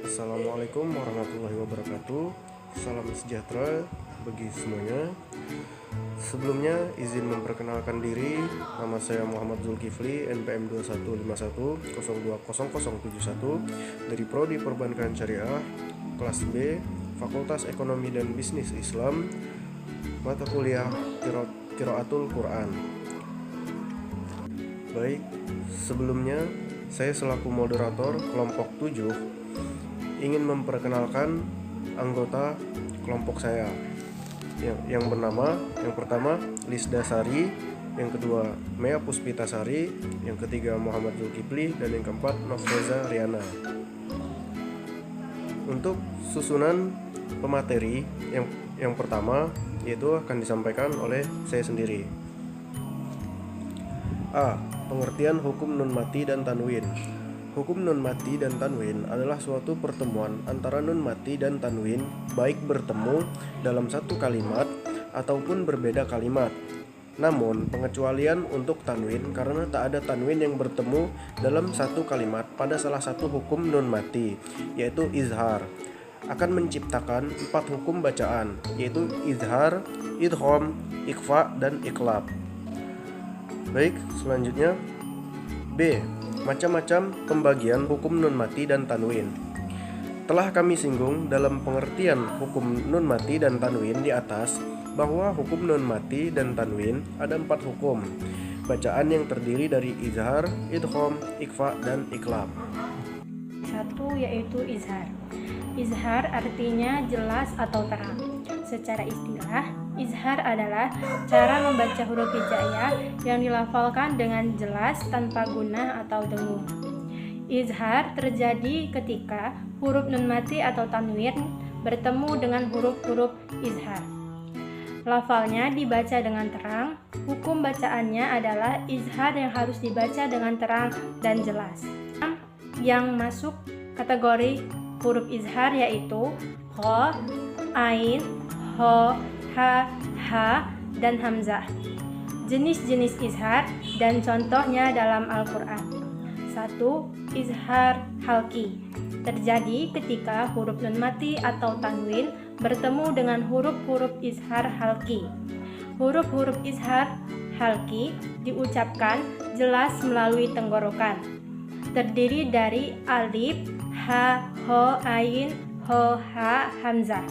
Assalamualaikum warahmatullahi wabarakatuh. Salam sejahtera bagi semuanya. Sebelumnya izin memperkenalkan diri. Nama saya Muhammad Zulkifli, NPM 2151020071 dari Prodi Perbankan Syariah, kelas B, Fakultas Ekonomi dan Bisnis Islam, mata kuliah Qiraatul Quran. Baik, sebelumnya saya selaku moderator kelompok 7 ingin memperkenalkan anggota kelompok saya yang bernama, yang pertama Lisda Sari, yang kedua Mea Puspitasari, yang ketiga Muhammad Zulkifli, dan yang keempat Nofreza Riana. Untuk susunan pemateri yang pertama yaitu akan disampaikan oleh saya sendiri. A. Pengertian hukum nun mati dan tanwin. Hukum nun mati dan tanwin adalah suatu pertemuan antara nun mati dan tanwin, baik bertemu dalam satu kalimat ataupun berbeda kalimat. Namun, pengecualian untuk tanwin karena tak ada tanwin yang bertemu dalam satu kalimat pada salah satu hukum nun mati, yaitu izhar, akan menciptakan 4 hukum bacaan, yaitu izhar, idgham, ikhfa, dan iqlab. Baik, selanjutnya B. Macam-macam pembagian hukum nun mati dan tanwin. Telah kami singgung dalam pengertian hukum nun mati dan tanwin di atas bahwa hukum nun mati dan tanwin ada 4 hukum bacaan yang terdiri dari izhar, idgham, ikhfa, dan iqlab. Satu yaitu izhar. Izhar artinya jelas atau terang. Secara istilah, izhar adalah cara membaca huruf hijaiyah yang dilafalkan dengan jelas tanpa gunah atau dengung. Izhar terjadi ketika huruf nun mati atau tanwin bertemu dengan huruf-huruf izhar. Lafalnya dibaca dengan terang, hukum bacaannya adalah izhar yang harus dibaca dengan terang dan jelas. Yang masuk kategori huruf izhar yaitu kha, ain, ho, ha, ha, dan hamzah. Jenis-jenis izhar dan contohnya dalam Al-Quran. 1. Izhar halki. Terjadi ketika huruf nun mati atau tanwin bertemu dengan huruf-huruf izhar halki. Huruf-huruf izhar halki diucapkan jelas melalui tenggorokan. Terdiri dari alif, ha, ho, ain, ho, ha, hamzah.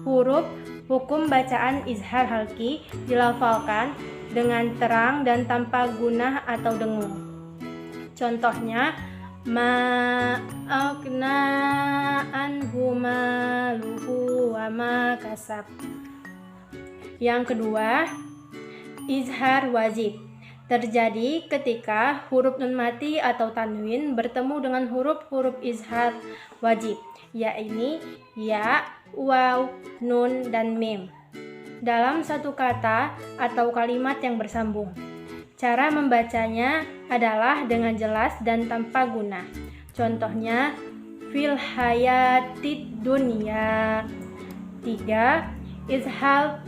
Huruf hukum bacaan izhar halki dilafalkan dengan terang dan tanpa gunah atau dengung. Contohnya, ma aghna anhu maluhu wa ma kasab. Yang kedua, izhar wajib. Terjadi ketika huruf nun mati atau tanwin bertemu dengan huruf-huruf izhar wajib, yaitu ya, waw, nun, dan mim dalam satu kata atau kalimat yang bersambung. Cara membacanya adalah dengan jelas dan tanpa gunah. Contohnya, fil hayatid dunya. 3. Izhar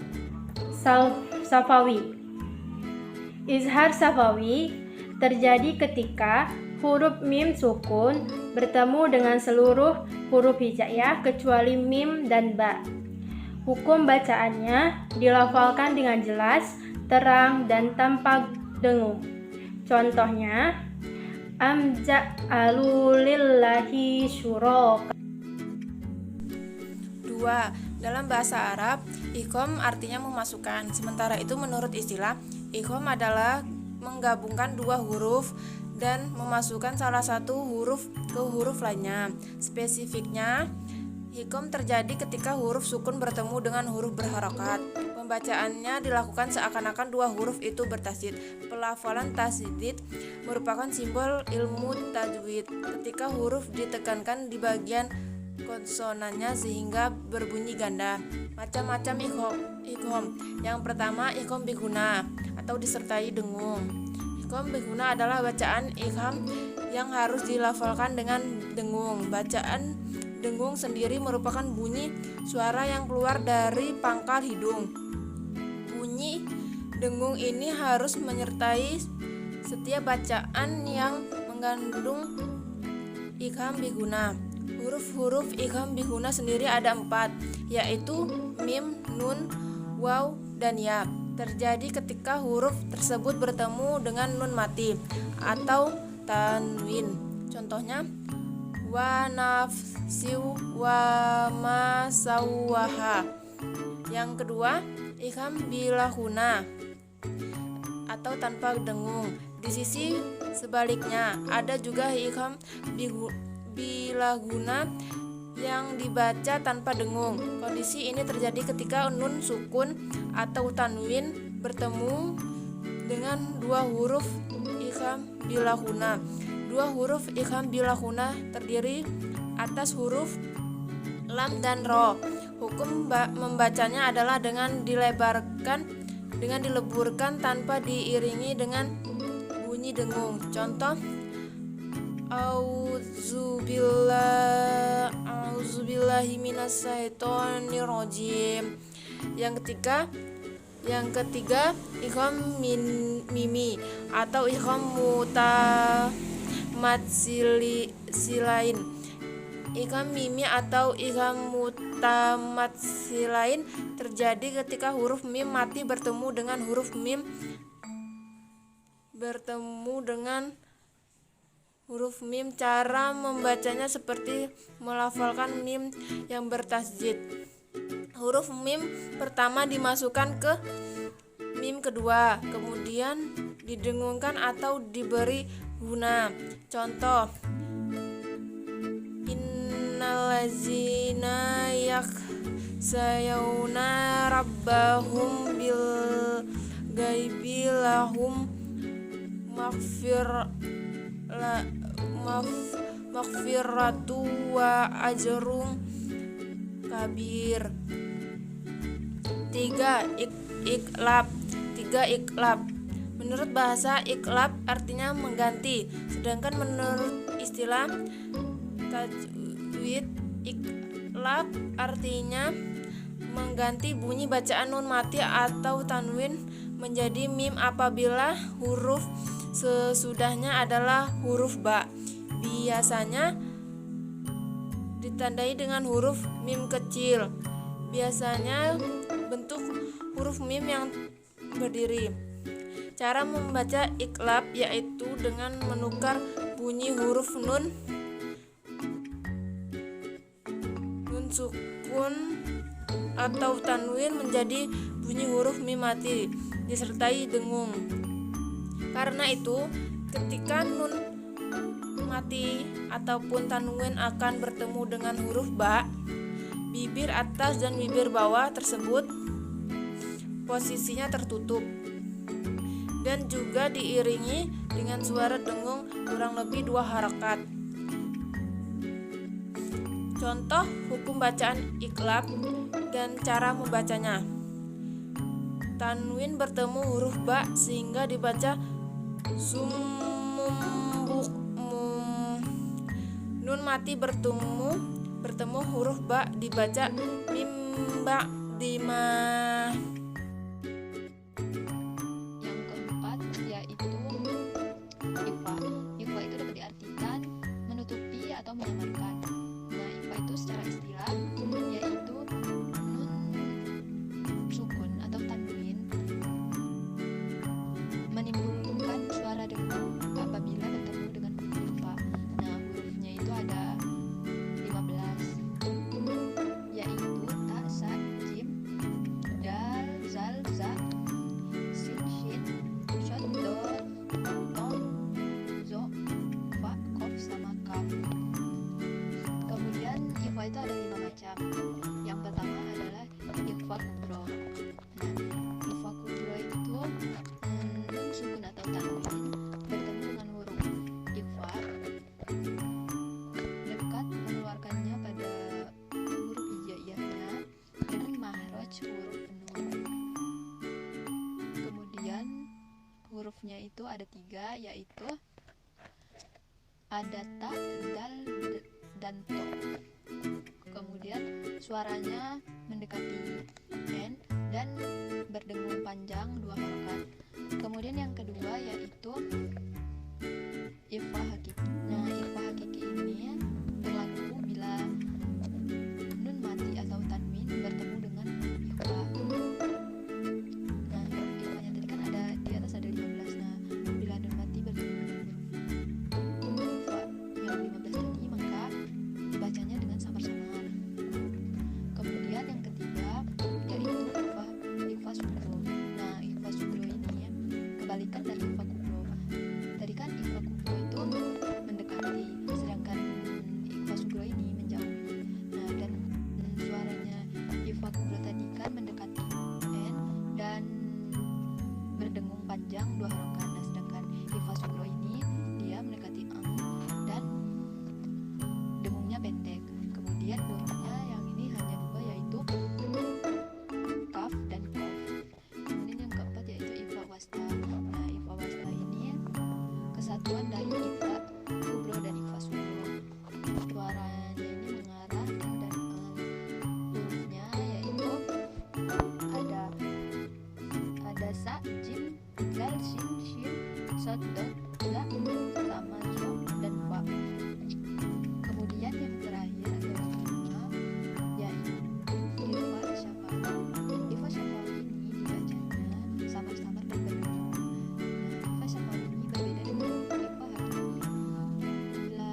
safawi. Izhar safawi terjadi ketika huruf mim sukun bertemu dengan seluruh huruf hijaiyah kecuali mim dan ba. Hukum bacaannya dilafalkan dengan jelas, terang, dan tanpa dengung. Contohnya, amja'alulillahi syuraka. 2. Dalam bahasa Arab, iqam artinya memasukkan. Sementara itu menurut istilah, iqam adalah menggabungkan 2 huruf dan memasukkan salah satu huruf ke huruf lainnya. Spesifiknya, iqam terjadi ketika huruf sukun bertemu dengan huruf berharokat. Pembacaannya dilakukan seakan-akan 2 huruf itu bertasydid. Pelafalan tasydid merupakan simbol ilmu tajwid. Ketika huruf ditekankan di bagian konsonannya sehingga berbunyi ganda. Macam-macam iqam. Yang pertama, iqam biguna atau disertai dengung. Iqam biguna adalah bacaan iqam yang harus dilafalkan dengan dengung. Bacaan dengung sendiri merupakan bunyi suara yang keluar dari pangkal hidung. Bunyi dengung ini harus menyertai setiap bacaan yang mengandung iqam biguna. Huruf-huruf ikham bihuna sendiri ada 4, yaitu mim, nun, waw, dan ya. Terjadi ketika huruf tersebut bertemu dengan nun mati atau tanwin. Contohnya wa nafsiu wa ma sawwaha. Yang kedua, ikham bilahuna atau tanpa dengung. Di sisi sebaliknya ada juga ikham bilahuna yang dibaca tanpa dengung. Kondisi ini terjadi ketika nun sukun atau tanwin bertemu dengan dua huruf ikham bilahuna. Dua huruf ikham bilahuna terdiri atas huruf lam dan ro. Hukum membacanya adalah dengan dileburkan tanpa diiringi dengan bunyi dengung. Contoh Auzubillahi minasyaitonirrajim. Yang ketiga ikham mimi atau ikham mutamatsilain. Ikham mimi atau ikham mutamatsilain terjadi ketika huruf mim mati bertemu dengan huruf mim Cara membacanya seperti melafalkan mim yang bertasjid. Huruf mim pertama dimasukkan ke mim kedua, kemudian didengungkan atau diberi guna. Contoh innallazina yakhshawna rabbahum bil ghaibi lahum maghfiratu wa ajrun kabir. 3. Iklab. Menurut bahasa iklab artinya mengganti, sedangkan menurut istilah tajwid iklab artinya mengganti bunyi bacaan nun mati atau tanwin menjadi mim apabila huruf sesudahnya adalah huruf ba. Biasanya ditandai dengan huruf mim kecil. Biasanya bentuk huruf mim yang berdiri. Cara membaca iklab yaitu dengan menukar bunyi huruf nun sukun atau tanwin menjadi bunyi huruf mim mati disertai dengung. Karena itu, ketika nun mati ataupun tanwin akan bertemu dengan huruf ba, bibir atas dan bibir bawah tersebut posisinya tertutup dan juga diiringi dengan suara dengung kurang lebih 2 harakat. Contoh hukum bacaan iklab dan cara membacanya. Tanwin bertemu huruf ba sehingga dibaca summum. Nun mati bertemu huruf ba dibaca mim ba dima. Yang keempat yaitu ikhfa. Ikhfa itu dapat diartikan menutupi atau menyamarkan. Nah, ikhfa itu secara istilah yaitu nun sukun atau tanwin menimbulkan suara dengung apabila bertemu dengan huruf ikhfa. Nah, hurufnya itu ada 15, yaitu ta, sa, jim, dal, zal, za, sin, shin, shad, dal, tom, zo, fa, kof, sama kaf. Kemudian ikhfa itu ada 5 macam. Yang pertama adalah ikhfa kubro. Nah, ikhfa kubro itu nun sukun atau tanwin bertemu dengan huruf ikhfa dekat mengeluarkannya pada huruf hijaiyahnya dengan mahraj huruf nun. Kemudian hurufnya itu ada 3, yaitu ada ta, dal, dan to. Kemudian suaranya mendekati n dan berdengung panjang 2 harakat. Kemudian yang kedua yaitu ikhfa hakiki. Nah, ikhfa hakiki ini berlaku bila dikalikan dari ifa kubro. Tadi kan ifa kubro itu mendekati, sedangkan ifa sugro ini menjauhi. Nah, dan suaranya ifa kubro tadi kan mendekati n dan berdengung panjang 2 harokat. Nah, sedangkan ifa sugro ini dia mendekati dan dengungnya pendek. Kemudian hurufnya yang ini hanya 2, yaitu kaf dan kof. Kemudian yang keempat yaitu ifa wasta. Nah, ifa wasta ini kesatuan dari ifa kubro dan ifa sugro. Suaranya ini mengarah dan hurufnya yaitu ada sa, jim, dal, shin, sod, dot, za, sama zo dan fa. Kemudian yang terakhir adalah yaitu ifa syafawi. Ifa syafawi ini dibacanya samar-samar dan berdengung. Nah, ifa syafawi ini berbeda dengan ifa hakiki. Bila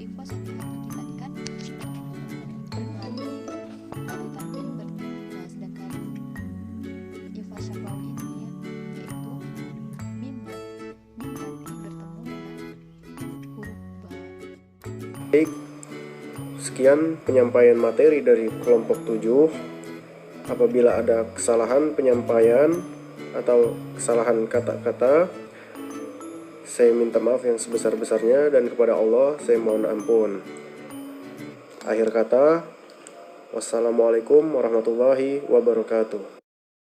ifa syafawi tadi kan bermati atau tanwin nah, sedangkan ifa syafawi ini yaitu mim mati bertemu dengan huruf ba. Baik, sekian penyampaian materi dari kelompok 7. Apabila ada kesalahan penyampaian atau kesalahan kata-kata, saya minta maaf yang sebesar-besarnya, dan kepada Allah saya mohon ampun. Akhir kata, wassalamualaikum warahmatullahi wabarakatuh.